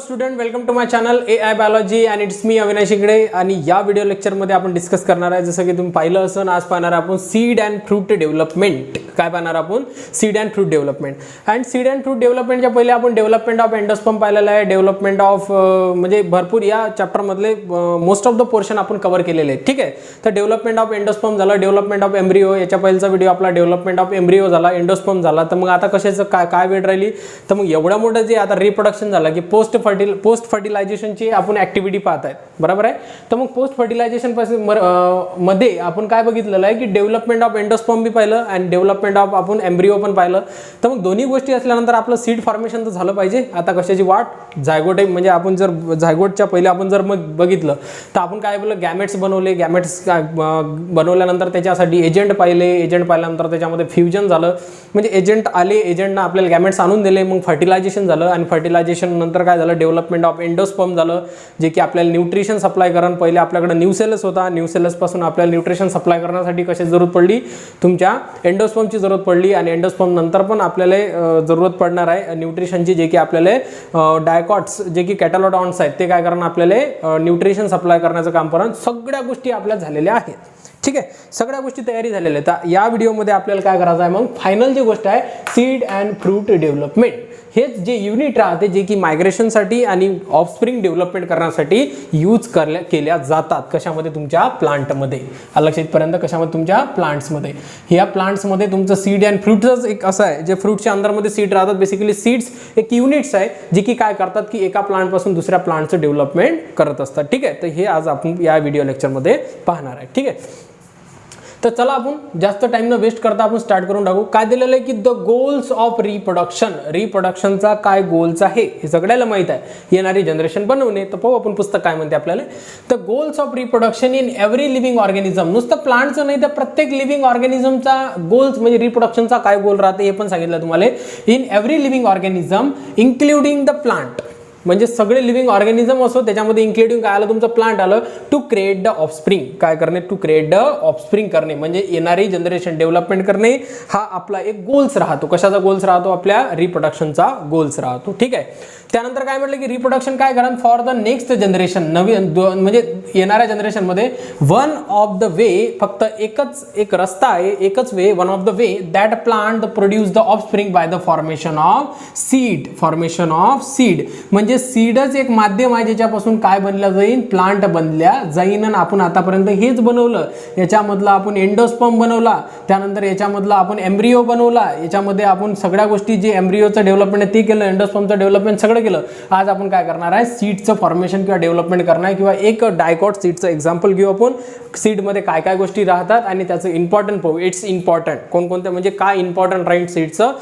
Student, welcome to my channel AI biology and it's me Avinash Ingle. आणि या video लेक्चरमध्ये आपण डिस्कस करणार आहे, जसं की तुम्ही पाहिलं असं, आज पाहणार आपण सीड अँड फ्रूट डेव्हलपमेंट. काय पाहणार आपण? Seed and fruit development. And seed and fruit डेव्हलपमेंटच्या पहिले आपण डेव्हलपमेंट ऑफ एंडोस्पर्म पाहिलेलं आहे. डेव्हलपमेंट ऑफ म्हणजे भरपूर या चॅप्टरमधले मोस्ट ऑफ द पोर्शन आपण कव्हर केलेले आहेत. ठीक आहे, तर डेव्हलपमेंट ऑफ एंडोस्पर्म झालं, डेव्हलपमेंट ऑफ एम्ब्रिओ, याच्या पहिलेचा व्हिडिओ आपला डेव्हलपमेंट ऑफ एम्ब्रिओ झाला, एंडोस्पर्म झाला. तर मग आता कशाचं काय वेळ राहिली? तर मग एवढं मोठं जे आता रिप्रोडक्शन झालं की पोस्ट फर्टिलायझेशनची आपण ऍक्टिव्हिटी पाहत आहेत, बरोबर आहे. तर मग पोस्ट फर्टिलायझेशन मध्ये आपण काय बघितलेलं आहे की डेव्हलपमेंट ऑफ एंडोस्पर्म बी पाहिलं आणि डेव्हलपमेंट ऑफ आपण एम्ब्रिओ पण पाहिलं. तर मग दोन्ही गोष्टी असल्यानंतर आपलं सीड फॉर्मेशन तर झालं पाहिजे. आता कशाची वाट? झायगोट. म्हणजे आपण जर झायगोटच्या पहिले आपण जर मग बघितलं तर आपण काय बोललं, गॅमेट्स बनवले. गॅमेट्स बनवल्यानंतर त्याच्यासाठी एजंट पाहिले. एजंट पाहिल्यानंतर त्याच्यामध्ये फ्युजन झालं, म्हणजे एजंट आले, एजंटनं आपल्याला गॅमेट्स आणून दिले. मग फर्टिलायझेशन झालं आणि फर्टिलायझेशन नंतर काय झालं, डेव्हलपमेंट ऑफ एंडोस्पर्म झालं, जे की आपल्याला न्यूट्रिशन सप्लाय करण. पहिले आपल्याकडे न्यूसेलस होता, न्यूसेलस पासून आपल्याला न्यूट्रिशन सप्लाय करण्यासाठी कशाची जरूरत पडली? तुमच्या एंडोस्पर्मची जरूरत पडली. आणि एंडोस्पर्म नंतर पण आपल्याला जरूरत पडणार आहे न्यूट्रिशनची, जे की आपल्याला डायकॉट्स जे की कॅटॅलोडॉन्स आहेत ते काय करणार, आपल्याला न्यूट्रिशन सप्लाय करण्याचं काम करणं. सगळ्या गोष्टी आपल्या झालेल्या आहेत. ठीक आहे, सगळ्या गोष्टी तयारी झालेल्या आहेत. या व्हिडिओमध्ये आपल्याला काय करायचं आहे, मग फायनल जी गोष्ट आहे सीड अँड फ्रूट डेव्हलपमेंट. हेच जे युनिट राहते जे की मायग्रेशनसाठी आणि ऑफस्प्रिंग डेव्हलपमेंट करण्यासाठी यूज केल्या जातात. कशामध्ये? तुमच्या प्लांटमध्ये. लक्षात इथपर्यंत कशामध्ये? तुमच्या प्लांट्समध्ये. ह्या प्लांट्समध्ये तुमचं सीड अँड फ्रूटच एक असं आहे जे फ्रूटच्या अंदरमध्ये सीड राहतात. बेसिकली सीड्स एक युनिट्स आहे जे की काय करतात की एका प्लांटपासून दुसऱ्या प्लांटचं डेव्हलपमेंट करत असतात. ठीक आहे, तर हे आज आपण या व्हिडिओ लेक्चरमध्ये पाहणार आहे. ठीक आहे, तर चला आपण जास्त टाइम न वेस्ट करता आपण स्टार्ट करून टाकू. काय दिलेलं आहे की द गोल्स ऑफ रिप्रोडक्शन. रिप्रोडक्शनचा काय गोल्स आहे हे सगळ्याला माहित आहे, येणारी जनरेशन बनवणे. तर पाहू आपण पुस्तक काय म्हणते आपल्याला. The goals of reproduction in every living organism. नुसतं प्लांटचं नाही तर प्रत्येक लिव्हिंग ऑर्गॅनिझमचा गोल्स म्हणजे रिप्रोडक्शनचा काय गोल राहते हे पण सांगितलं तुम्हाला. In every living organism including the plant, म्हणजे सगळे लिव्हिंग ऑर्गॅनिझम असो त्याच्यामध्ये इन्क्लुडिंग काय आलं, तुमचं प्लांट आलं. To create the offspring. काय करणे? टू क्रिएट द ऑफस्प्रिंग करणे, म्हणजे येणारी जनरेशन डेव्हलपमेंट करणे. हा आपला एक गोल्स राहतो. कशाचा गोल्स राहतो? आपल्या रिप्रोडक्शनचा गोल्स राहतो. ठीक आहे, त्यानंतर काय म्हटलं की रिप्रोडक्शन काय करा फॉर द नेक्स्ट जनरेशन. नवीन म्हणजे येणाऱ्या जनरेशनमध्ये वन ऑफ द वे, फक्त एक रस्ता आहे, एकच way, one of the way that plant produce the offspring by the formation of seed. Formation of seed म्हणजे सीडच एक माध्यम आहे ज्याच्यापासून काय बनल्या जाईल, प्लांट बनल्या जाईन. आणि आपण आतापर्यंत हेच बनवलं. याच्यामधला आपण एंडोस्पर्म बनवला, त्यानंतर याच्यामधला आपण एम्ब्रिओ बनवला, याच्यामध्ये आपण सगळ्या गोष्टी जे एम्ब्रिओचं डेव्हलपमेंट आहे ते केलं, एंडोस्पर्मचं डेव्हलपमेंट सगळं केलं. आज आपण काय करणार आहे, सीडचं फॉर्मेशन किंवा डेव्हलपमेंट करणार आहे. किंवा एक डायकॉट सीडचं एक्झाम्पल घेऊ आपण. सीडमध्ये काय काय गोष्टी राहतात आणि त्याचं इम्पॉर्टंट पाहू. इट्स इम्पॉर्टंट कोणकोणत्या, म्हणजे काय इम्पॉर्टंट राईट सीडचं,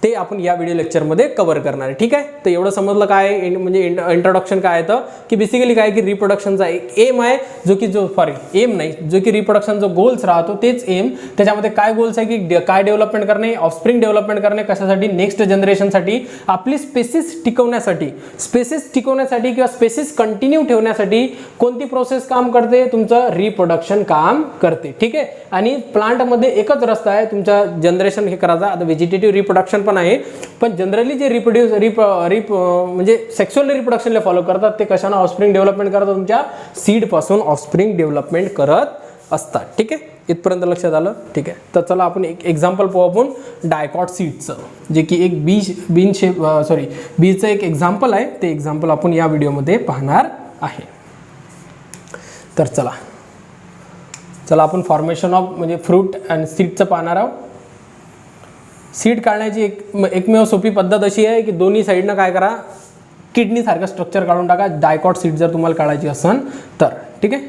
ते आपण या व्हिडिओ लेक्चरमध्ये कव्हर करणार आहे. ठीक आहे, तर एवढं समजलं काय म्हणजे इंट्रोडक्शन काय येतं की बेसिकली काय की रिप्रोडक्शनचा एक एम आहे, एम नाही, जो की रिप्रोडक्शन जो गोल्स राहतो तेच एम. त्याच्यामध्ये काय गोल्स आहे की काय डेव्हलपमेंट करणे, ऑफस्प्रिंग डेव्हलपमेंट करणे. कशासाठी? नेक्स्ट जनरेशनसाठी, आपली स्पेसिस टिकवण्यासाठी. स्पेसिस टिकवण्यासाठी किंवा स्पेसिस कंटिन्यू ठेवण्यासाठी कोणती प्रोसेस काम करते? तुमचं रिप्रोडक्शन काम करते. ठीक आहे, आणि प्लांटमध्ये एकच रस्ता आहे तुमच्या जनरेशन हे करायचा. आता व्हेजिटेटिव्ह रिप्रोडक्शन पण आहे, पण जनरली जे म्हणजे सेक्शुअल रिप्रोडक्शनला फॉलो करतात ते कशाने ऑफस्प्रिंग डेव्हलपमेंट करतात? तुमच्या सीड पासून ऑफस्प्रिंग डेव्हलपमेंट करत असतात. ठीक आहे, इथपर्यंत लक्षात आलं. ठीक आहे, तर चला आपण एक एक्झाम्पल पाहू आपण डायकॉट सीडचं, जे की एक बीजचं एक एक्झाम्पल आहे. ते एक्झाम्पल आपण या व्हिडिओमध्ये पाहणार आहे. तर चला आपण फॉर्मेशन ऑफ म्हणजे फ्रूट अँड सीडचं पाहणार आहोत. सीड काढण्याची एकमेव सोपी पद्धत अशी आहे की दोन्ही साईडनं काय करा, किडनी सारखं स्ट्रक्चर काढून टाका. डायकॉट सीड जर तुम्हाला काढायची असेल तर. ठीक आहे,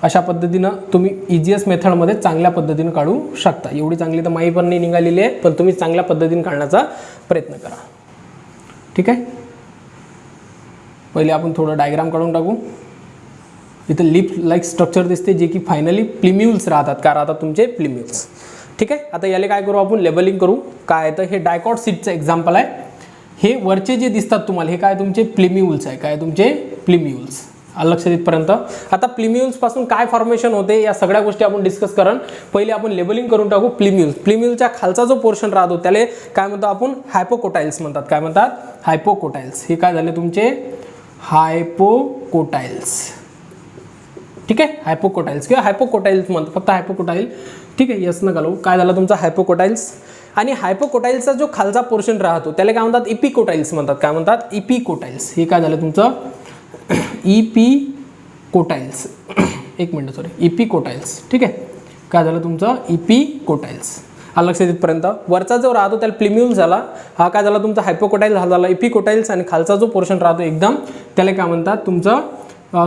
अशा पद्धतीनं तुम्ही इझिएस्ट मेथडमध्ये चांगल्या पद्धतीनं काढू शकता. एवढी चांगली तर माही पण नाही निघालेली आहे, पण तुम्ही चांगल्या पद्धतीने काढण्याचा प्रयत्न करा. ठीक आहे, पहिले आपण थोडं डायग्राम काढून टाकू. इथं लिप लाईक स्ट्रक्चर दिसते जे की फायनली प्लिम्युल्स राहतात. काय राहतात? तुमचे प्लिम्युल्स. ठीक आहे, आता याला काय करू आपण, लेबलिंग करू. काय तर हे डायकॉट सीडचं एक्झाम्पल आहे. हे वरचे जे दिसतात तुम्हाला हे काय तुमचे प्लिम्युल्स आहे. काय तुमचे प्लिम्युल्स. लक्षात इथपर्यंत. आता प्लिम्युल्स पासून काय फॉर्मेशन होते या सगळ्या गोष्टी आपण डिस्कस करण. पहिले आपण लेबलिंग करून टाकू. प्लिम्युलच्या खालचा जो पोर्शन राहतो त्याला काय म्हणतो आपण, हायपोकोटाइल्स म्हणतात. काय म्हणतात, हायपोकोटाइल्स. हे काय झाले तुमचे हायपोकोटाइल्स. ठीक आहे, हायपोकोटाइल्स किंवा हायपोकोटाइल्स म्हणतात, फक्त हायपोकोटाइल. ठीक आहे, यस न घालू. काय झालं तुमचा हायपोकोटाइल्स. आणि हायपोकोटाइल्सचा जो खालचा पोर्शन राहतो त्याला काय म्हणतात, इपिकोटाइल्स म्हणतात. काय म्हणतात, इपिकोटाइल्स. हे काय झालं तुमचं इपिकोटाइल्स. एक मिनिट, सॉरी, इपिकोटाइल्स. ठीक आहे, काय झालं तुमचं इपिकोटाइल्स. लक्षात इथपर्यंत. वरचा जो राहतो त्याला प्लिम्युल झाला, हा काय झाला तुमचा हायपोकोटाइल झाला, इपिकोटाइल्स. आणि खालचा जो पोर्शन राहतो एकदम त्याला काय म्हणतात तुमचं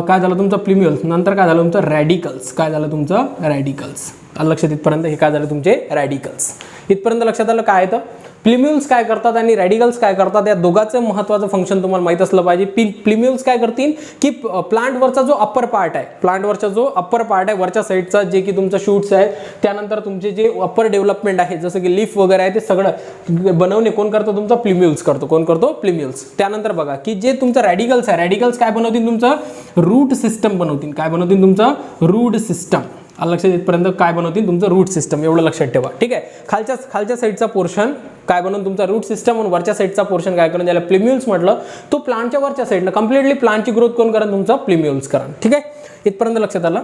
काय झालं तुमचं प्लिम्युल्स. नंतर काय झालं तुमचं रॅडिकल्स. काय झालं तुमचं रॅडिकल्स. लक्षात इथपर्यंत. हे काय झालं तुमचे रॅडिकल्स. इथपर्यंत लक्षात आलं काय आहे तर प्लिम्युल्स काय करतात आणि रॅडिकल्स काय करतात, या दोघांचं महत्त्वाचं फंक्शन तुम्हाला माहीत असलं पाहिजे. प्लिम्युल्स काय करतील की प्लांटवरचा जो अप्पर पार्ट आहे, प्लांटवरचा जो अप्पर पार्ट आहे वरच्या साईडचा, जे की तुमचं शूट्स आहे, त्यानंतर तुमचे जे अप्पर डेव्हलपमेंट आहे जसं की लीफ वगैरे आहे, ते सगळं बनवणे कोण करतो, तुमचा प्लिम्युल्स करतो. कोण करतो, प्लिम्युल्स. त्यानंतर बघा की जे तुमचं रॅडिकल्स आहे, रॅडिकल्स काय बनवतील तुमचं रूट सिस्टम बनवतील. काय बनवतील तुमचं रूट सिस्टम. लक्षात इथपर्यंत. काय बनवतील तुमचं रूट सिस्टम, एवढं लक्षात ठेवा. ठीक आहे, खालच्या साईडचा पोर्शन काय बनवून तुमचा रूट सिस्टम, आणि वरच्या साईडचा पोर्शन काय करून, ज्याला प्लिम्युल्स म्हटलं, तो प्लांटच्या वरच्या साईडला कम्प्लिटली प्लांटची ग्रोथ कोण करा, तुमचा प्लिम्युल्स करा. ठीक आहे, इथपर्यंत लक्षात आलं.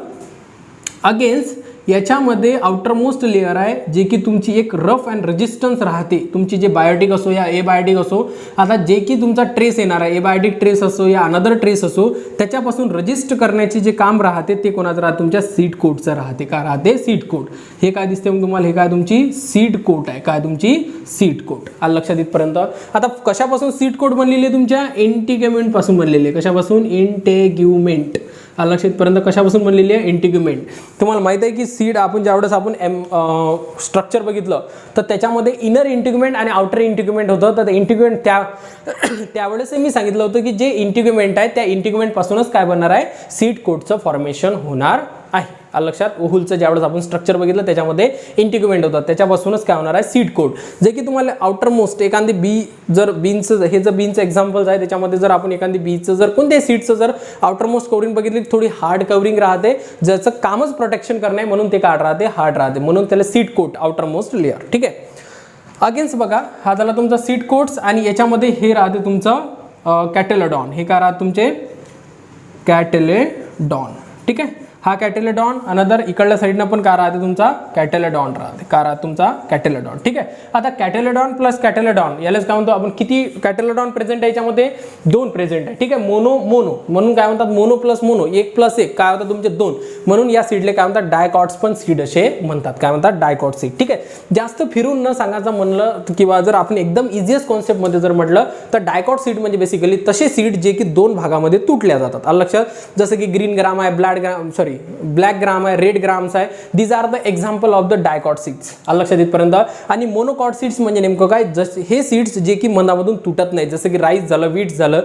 अगेन्स्ट याच्यामध्ये आउटरमोस्ट लेअर आहे जे की तुमची एक रफ अँड रेजिस्टन्स राहते, तुमची जे बायोटिक असो या एबायोटिक असो. आता जे की तुमचा ट्रेस येणार आहे, एबायोटिक ट्रेस असो या अनदर ट्रेस असो, त्याच्यापासून रजिस्ट करण्याचे जे काम राहते ते कोणाचं राहते, तुमच्या सीड कोटचं राहते. काय राहते, सीड कोट. हे काय दिसते मग तुम्हाला, हे काय तुमची सीड कोट आहे. काय तुमची सीड कोट. लक्षात इथपर्यंत. आता कशापासून सीड कोट बनलेली आहे, तुमच्या इंटिग्युमेंट पासून बनलेली आहे. कशापासून, इंटिग्युमेंट. लक्षात इथपर्यंत. कशापासून बनलेली आहे, इंटिग्युमेंट. तुम्हाला माहिती आहे की सीड आपण ज्यावेळेस आपण स्ट्रक्चर बघितलं तर त्याच्यामध्ये इनर इंटिग्युमेंट आणि आउटर इंटिग्युमेंट होतं. तर इंटिग्युमेंट त्यावेळेस मी सांगितलं होतं की जे इंटिग्युमेंट आहे त्या इंटिग्युमेंट पासूनच काय बनणार आहे, सीड कोटचं फॉर्मेशन होणार आहे. लक्षात. ओहुलचं ज्यावेळेस आपण स्ट्रक्चर बघितलं त्याच्यामध्ये इंटिग्युमेंट होतं, त्याच्यापासूनच काय होणार आहे, सीड कोट. जे की तुम्हाला आउटर मोस्ट एखादी बी, जर बीनचं, हे जर बीनचं एक्झाम्पल्स आहे त्याच्यामध्ये जर आपण एखादी बीचं जर कोणत्याही सीडचं जर आउटर मोस्ट कवरिंग बघितली, थोडी हार्ड कवरिंग राहते, ज्याचं कामच प्रोटेक्शन करणे, म्हणून ते काय राहते, हार्ड राहते, म्हणून त्याला seed coat, outer most layer. ठीक आहे. अगेन्स्ट बघा, हा झाला तुमचा सीड कोट्स. आणि याच्यामध्ये हे राहते तुमचं कॅटेलोडॉन. हे काय राहते तुमचे कॅटेलेडॉन. ठीक आहे, हा कॅटेलेडॉन. अनदर इकडल्या साईडनं पण काय राहते, तुमचा कॅटेलेडॉन राहते. काय राहते तुमचा कॅटेलेडॉन. ठीक आहे. आता कॅटेलेडॉन प्लस कॅटेलेडॉन यालाच काय म्हणतो आपण, किती कॅटेलेडॉन प्रेझेंट आहे याच्यामध्ये, 2 प्रेझेंट आहे. ठीक आहे, मोनो म्हणून काय म्हणतात, मोनो प्लस मोनो, 1 प्लस 1 काय होतं तुमचे 2, म्हणून या सीडले काय म्हणतात, डायकॉट्स पण सीड असे म्हणतात. काय म्हणतात, डायकॉट सीड. ठीक आहे. जास्त फिरून न सांगायचं म्हणलं किंवा जर आपण एकदम इझिएस्ट कॉन्सेप्टमध्ये जर म्हटलं तर डायकॉट सीड म्हणजे बेसिकली तसे सीड जे की 2 भागामध्ये तुटल्या जातात. लक्षात. जसं की ग्रीन ग्राम आहे, ब्लॅक ग्राम आहे, रेड ग्राम्स आहे. These are the example of the dicot seeds. लक्षात इथपर्यंत. आणि मोनोकॉट सीड्स म्हणजे नेमकं काय, जसे हे सीड्स जे की मनामधून तुटत नाही, जसं की राईस झालं, वीट झालं,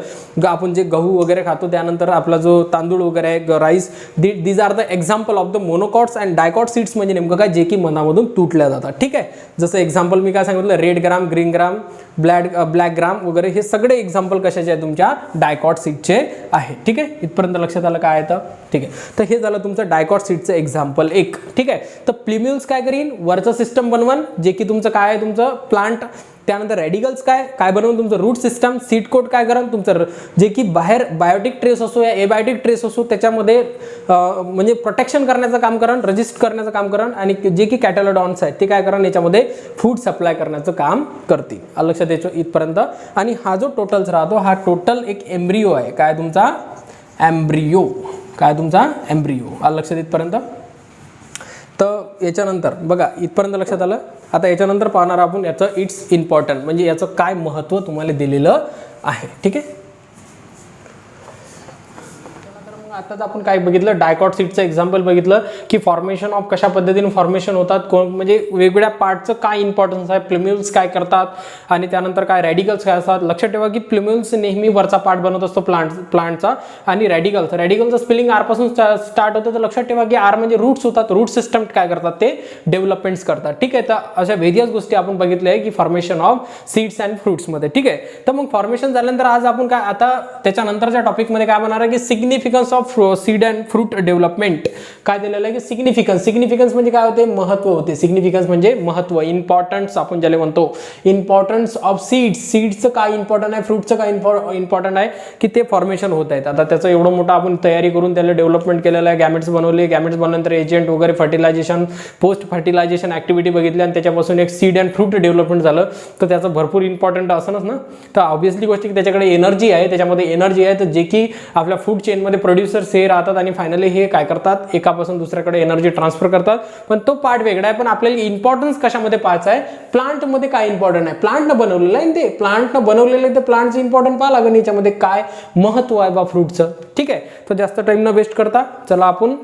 आपण जे गहू वगैरे खातो त्यानंतर आपला जो तांदूळ वगैरे आहे, rice, these are the example of the monocots. And dicot seeds म्हणजे नेमकं काय, जे की मनामधून तुटल्या जातात. ठीक आहे. जसं एक्झाम्पल मी काय सांगितलं, red gram, green gram, black gram वगैरे, हे सगळे एक्झाम्पल कशाचे आहे, तुमच्या डायकॉट सीडचे आहे. ठीक आहे. इथपर्यंत लक्षात आलं काय आहे तर. ठीक आहे. तर हे झालं तुमचं डायकॉट सीडचं एक्झाम्पल 1. ठीक आहे. तर प्लिम्युल्स काय करीन, वरचं सिस्टम बनवून, जे की तुमचं काय आहे, तुमचं प्लांट. त्यानंतर रॅडिकल्स काय बनवून तुमचं रूट सिस्टम. सीड कोट काय करा, तुमचं जे की बाहेर बायोटिक ट्रेस असो या एबायोटिक ट्रेस असो त्याच्यामध्ये म्हणजे प्रोटेक्शन करण्याचं काम करा, रजिस्ट करण्याचं काम करा. आणि जे की कॅटेलोडॉन्स आहेत ते काय करा, याच्यामध्ये फूड सप्लाय करण्याचं काम करतील. लक्षात द्यायचं इथपर्यंत. आणि हा जो टोटल्स राहतो, हा टोटल एक एम्ब्रिओ आहे. काय तुमचा एम्ब्रिओ. काय तुमचा एम्ब्रिओ. लक्षात इथपर्यंत. तर याच्यानंतर बघा, इथपर्यंत लक्षात आलं. आता याच्यानंतर पाहणार आपण याचं इट्स इम्पॉर्टंट, म्हणजे याचं काय महत्त्व तुम्हाला दिलेलं आहे. ठीक आहे. आताच आपण काय बघितलं, डायकॉट सीडचं एक्झाम्पल बघितलं की फॉर्मेशन ऑफ कशा पद्धतीने फॉर्मेशन होतात, म्हणजे वेगवेगळ्या पार्टचं काय इम्पॉर्टन्स आहे, प्लिम्युल्स काय करतात आणि त्यानंतर काय रॅडिकल्स काय असतात. लक्षात ठेवा की प्लिम्युल्स नेहमी वरचा पार्ट बनवत असतो प्लांटचा. आणि रॅडिकलचं स्पेलिंग आर पासून स्टार्ट होतं. तर लक्षात ठेवा की आर म्हणजे रूट्स होतात. रूट सिस्टम काय करतात, ते डेव्हलपमेंट्स करतात. ठीक आहे. तर अशा वेरियस गोष्टी आपण बघितल्या आहे की फॉर्मेशन ऑफ सीड्स अँड फ्रुट्समध्ये. ठीक आहे. तर मग फॉर्मेशन झाल्यानंतर आज आपण काय, आता त्याच्यानंतरच्या टॉपिकमध्ये काय बनणार आहे की significance of of seed and fruit development काय दिलेलं आहे की सिग्निफिकन्स म्हणजे काय होते, महत्व होते. सिग्निफिकन्स म्हणजे महत्व, इम्पॉर्टन्स आपण ज्याला म्हणतो, इम्पॉर्टन्स ऑफ सीड्सचं काय इम्पॉर्टंट आहे, फ्रूटचं काय इम्पॉर्टंट आहे की ते फॉर्मेशन होत आहेत. आता त्याचं एवढं मोठं आपण तयारी करून त्याला डेव्हलपमेंट केलेलं आहे, गॅमेट्स बनवले, गॅमेट्स बनवल्यानंतर एजंट वगैरे फर्टिलायझेशन, पोस्ट फर्टिलायझेशन ऍक्टिव्हिटी बघितली आणि त्याच्यापासून एक सीड अँड फ्रूट डेव्हलपमेंट झालं, तर त्याचं भरपूर इम्पॉर्टंट असणच ना. तर ऑब्व्हियसली गोष्ट की त्याच्याकडे एनर्जी आहे, त्याच्यामध्ये एनर्जी आहे, तर जे की आपल्या फूड चेनमध्ये प्रोड्युसर्स हे राहतात आणि फायनली हे काय करतात, एकापासून दुसऱ्याकडे एनर्जी ट्रान्सफर करतात. पण तो पार्ट वेगळा आहे. पण आपल्याला इम्पॉर्टन्स कशामध्ये पाहायचं आहे, प्लांटमध्ये काय इम्पॉर्टंट आहे, प्लांटनं बनवलेलं आहे, ते प्लांटनं बनवलेलं आहे, तर प्लांटचं इम्पॉर्टंट पाहा लागेल याच्यामध्ये काय महत्व आहे बा फ्रूटचं. ठीक आहे, तर जास्त टाइम न वेस्ट करता चला आपण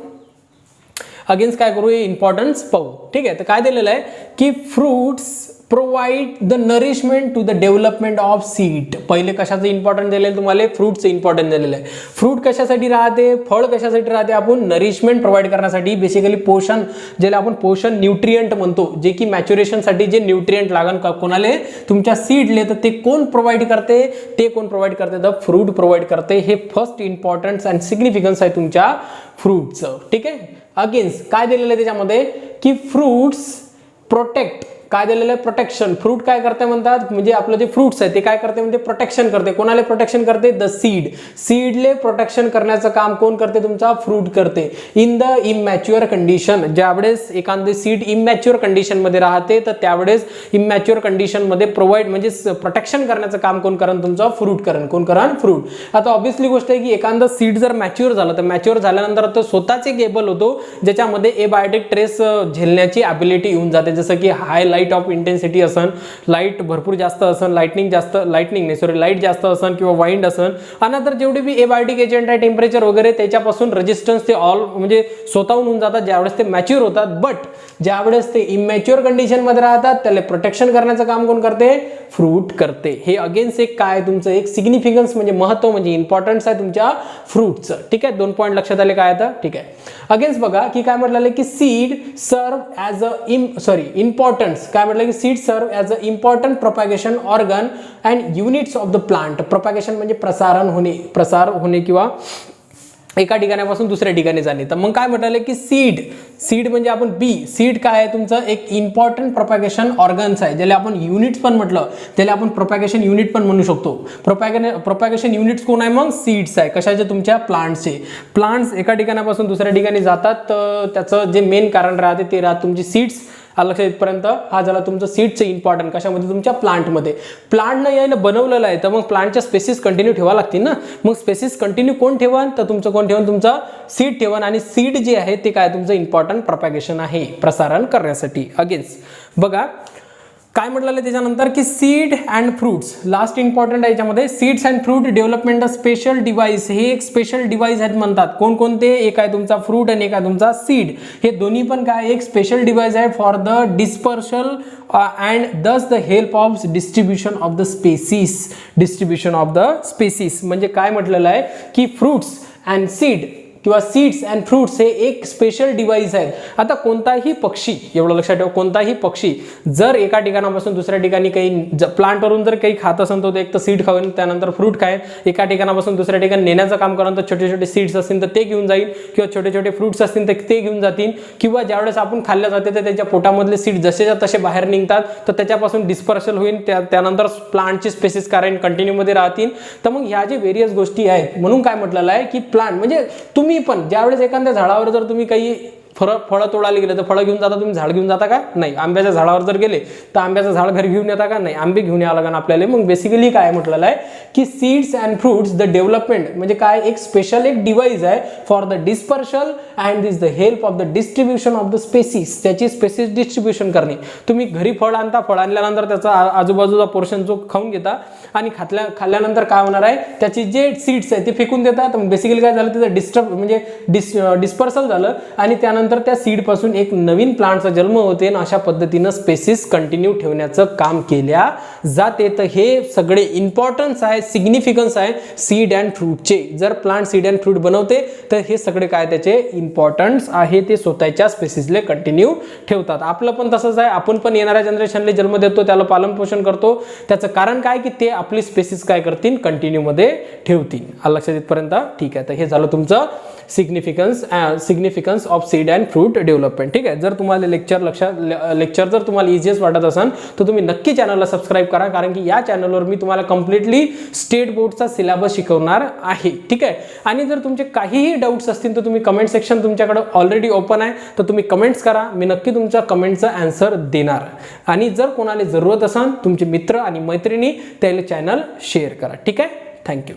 अगेन्स काय करू, हे इम्पॉर्टन्स पाहू. ठीक आहे, तर काय दिलेलं आहे की fruits provide the nourishment to the development of seed. पहिले कशाचं इम्पॉर्टंट दिलेलं तुम्हाला, फ्रूटचं इम्पॉर्टंट दिलेलं आहे. फ्रूट कशासाठी राहते, फळ कशासाठी राहते, आपण नरिशमेंट प्रोव्हाइड करण्यासाठी, बेसिकली पोषण, ज्याला आपण पोषण न्यूट्रिएंट म्हणतो, जे की मॅच्युरेशनसाठी जे न्यूट्रिएंट लागन कोणाले, तुमच्या सीडले, तर ते कोण प्रोव्हाइड करते, द फ्रूट प्रोव्हाइड करते. हे फर्स्ट इम्पॉर्टन्स अँड सिग्निफिकन्स आहे तुमच्या फ्रूटचं. ठीक आहे, अगेन्स्ट काय दिलेलं आहे त्याच्यामध्ये की फ्रूट्स प्रोटेक्ट, काय दिलेलं आहे, प्रोटेक्शन. फ्रूट काय करते म्हणतात, म्हणजे आपलं जे फ्रूट्स आहे ते काय करते म्हणजे प्रोटेक्शन करते. कोणाला प्रोटेक्शन करते, द सीडले प्रोटेक्शन करण्याचं काम कोण करते, तुमचा फ्रूट करते. इन द इमॅच्युअर कंडिशन, ज्यावेळेस एखादे सीड इमॅच्युअर कंडिशन मध्ये राहते, तर त्यावेळेस इमॅच्युअर कंडिशन मध्ये प्रोव्हाइड म्हणजे प्रोटेक्शन करण्याचं काम कोण करण, तुमचं फ्रूट करण. कोण करण, फ्रूट. आता ऑब्व्हियसली गोष्ट आहे की एखादा सीड जर मॅच्युअर झालं, तर मॅच्युअर झाल्यानंतर तो स्वतःच एक एबल होतो ज्याच्यामध्ये एबायोटिक ट्रेस झेलण्याची ॲबिलिटी येऊन जाते. जसं की हाय लाईट ऑफ इंटेन्सिटी असन, लाईट भरपूर जास्त असन, लाईट जास्त असन किंवा वाइंड असन, आणि तर जेवढे बी एबायोटिक एजंट आहे, टेम्परेचर वगैरे, त्याच्यापासून रेजिस्टन्स ते ऑल म्हणजे स्वतःहून होऊन जातात ज्यावेळेस ते मॅच्युअर होतात. बट ज्यावेळेस ते इमॅच्युअर कंडिशन मध्ये राहतात, त्याला प्रोटेक्शन करण्याचं काम कोण करते, फ्रूट करते. हे अगेन्स्ट एक काय तुमचं एक सिग्निफिकन्स म्हणजे महत्व म्हणजे इम्पॉर्टन्स आहे तुमच्या फ्रूटचं. ठीक आहे, 2 पॉईंट लक्षात आले काय आता. ठीक आहे, अगेन्स्ट बघा की काय म्हटलं की सीड सर्व ॲज अ इम्पॉर्टन्स, काय म्हटलं की सीड सर्व as a important propagation organ and units of the plant. Propagation म्हणजे प्रसार होणे किंवा एका ठिकाणापासून दुसऱ्या ठिकाणी जाणे. तर मग काय म्हटलं की सीड म्हणजे आपण सीड काय आहे तुमचं एक इम्पॉर्टंट प्रोपॅगेशन ऑर्गन्स आहे, ज्याला आपण युनिट्स पण म्हटलं, त्याला आपण प्रोपॅगेशन युनिट पण म्हणू शकतो. प्रोपॅगेशन युनिट्स कोण आहे, मग सीड्स आहे. कशाचे, तुमच्या प्लांट्सचे. प्लांट्स एका ठिकाणापासून दुसऱ्या ठिकाणी जातात, तर त्याचं जे मेन कारण राहते ते राहते तुमची सीड्स. लक्षात इथपर्यंत हा झाला तुमचं सीडचं इम्पॉर्टंट. कशामध्ये, तुमच्या प्लांटमध्ये. प्लांटनं यायनं बनवलेलं आहे, तर मग प्लांटच्या स्पेसिस कंटिन्यू ठेवा लागतील ना. मग स्पेसिस कंटिन्यू कोण ठेवन, तर तुमचं कोण ठेवन, तुमचा सीड ठेवन. आणि सीड जे आहे ते काय तुमचं इम्पॉर्टंट प्रोपॅगेशन आहे, प्रसारण करण्यासाठी. अगेन्स्ट बघा काय म्हटलेलं त्याच्यानंतर की seed and fruits, last important आहे याच्यामध्ये, seeds and fruit development special device. हे एक स्पेशल डिव्हाइस आहेत म्हणतात. कोणकोणते, एक आहे तुमचा फ्रूट आणि एक आहे तुमचा सीड. हे दोन्ही पण काय एक स्पेशल डिव्हाइस आहे for the dispersal and thus the help of distribution of the species. म्हणजे काय म्हटलेलं आहे की फ्रूट्स अँड सीड किंवा सीड्स अँड फ्रूट्स हे एक स्पेशल डिव्हाइस आहेत. आता कोणताही पक्षी, एवढं लक्षात ठेवा, कोणताही पक्षी जर एका ठिकाणापासून दुसऱ्या ठिकाणी काही प्लांटवरून जर काही खात असेल तर एक तर सीड खावेन, त्यानंतर फ्रूट खाएन. एका ठिकाणापासून दुसऱ्या ठिकाणी नेण्याचं काम करून तर छोटे छोटे सीड्स असतील तर ते घेऊन जाईल, किंवा छोटे छोटे फ्रूट्स असतील तर ते घेऊन जातील, किंवा ज्यावेळेस आपण खाल्ल्या जाते तर त्याच्या पोटामधले सीड जसेच्या तसे बाहेर निघतात, तर त्याच्यापासून डिस्पर्सल होईल, त्यानंतर प्लांटची स्पेसिस कारण कंटिन्यू मध्ये राहतील. तर मग ह्या जे व्हेरियस गोष्टी आहेत, म्हणून काय म्हटलेलं आहे की प्लांट म्हणजे तुम्ही पण ज्यावेळेस एखाद्या झाडावर जर तुम्ही काही फळं तोडायला गेले तर फळं घेऊन जाता, तुम्ही झाड घेऊन जाता का, नाही. आंब्याच्या झाडावर जर गेले तर आंब्याचं झाड घरी घेऊन येता का, नाही. आंबे घेऊन यावं लागेल आपल्याला. मग बेसिकली काय म्हटलेलं आहे की seeds and fruits the development म्हणजे काय एक स्पेशल एक डिव्हाइस आहे for the dispersion and this the help of the distribution of the species. त्याची स्पेसिस डिस्ट्रीब्युशन करणे. तुम्ही घरी फळ आणता, फळ आणल्यानंतर त्याचा आजूबाजूचा पोर्शन जो खाऊन घेता आणि खाल्ल्यानंतर काय होणार आहे, त्याची जे सीड्स आहे ते फेकून देतात. बेसिकली काय झालं, त्याचं डिस्पर्सल झालं आणि त्यानंतर त्यानंतर त्या सीडपासून एक नवीन प्लांटचा जन्म होते आणि अशा पद्धतीनं स्पेसिस कंटिन्यू ठेवण्याचं काम केल्या जाते. तर हे सगळे इम्पॉर्टन्स आहे, सिग्निफिकन्स आहे सीड अँड फ्रूटचे. जर प्लांट सीड अँड फ्रूट बनवते तर हे सगळे काय त्याचे इम्पॉर्टन्स आहे, ते स्वतःच्या स्पेसिसले कंटिन्यू ठेवतात. आपलं पण तसंच आहे, आपण पण येणाऱ्या जनरेशनला जन्म देतो, त्याला पालन पोषण करतो. त्याचं कारण काय की ते आपली स्पेसिस काय करतील, कंटिन्यू मध्ये ठेवतील. लक्षात येतपर्यंत ठीक आहे. तर हे झालं तुमचं significance of seed and fruit development. ठीक आहे. जर तुम्हाला लेक्चर जर तुम्हाला इझिएस्ट वाटत असेल तर तुम्ही नक्की चॅनलला सबस्क्राईब करा, कारण की या चॅनलवर मी तुम्हाला कम्प्लिटली स्टेट बोर्डचा सिलेबस शिकवणार आहे. ठीक आहे. आणि जर तुमचे काहीही डाऊट्स असतील तर तुम्ही कमेंट सेक्शन तुमच्याकडे ऑलरेडी ओपन आहे, तर तुम्ही कमेंट्स करा, मी नक्की तुमच्या कमेंटचा आन्सर देणार. आणि जर कोणाला जरूरत असेल तुमचे मित्र आणि मैत्रिणी त्याला चॅनल शेअर करा. ठीक आहे. थँक्यू.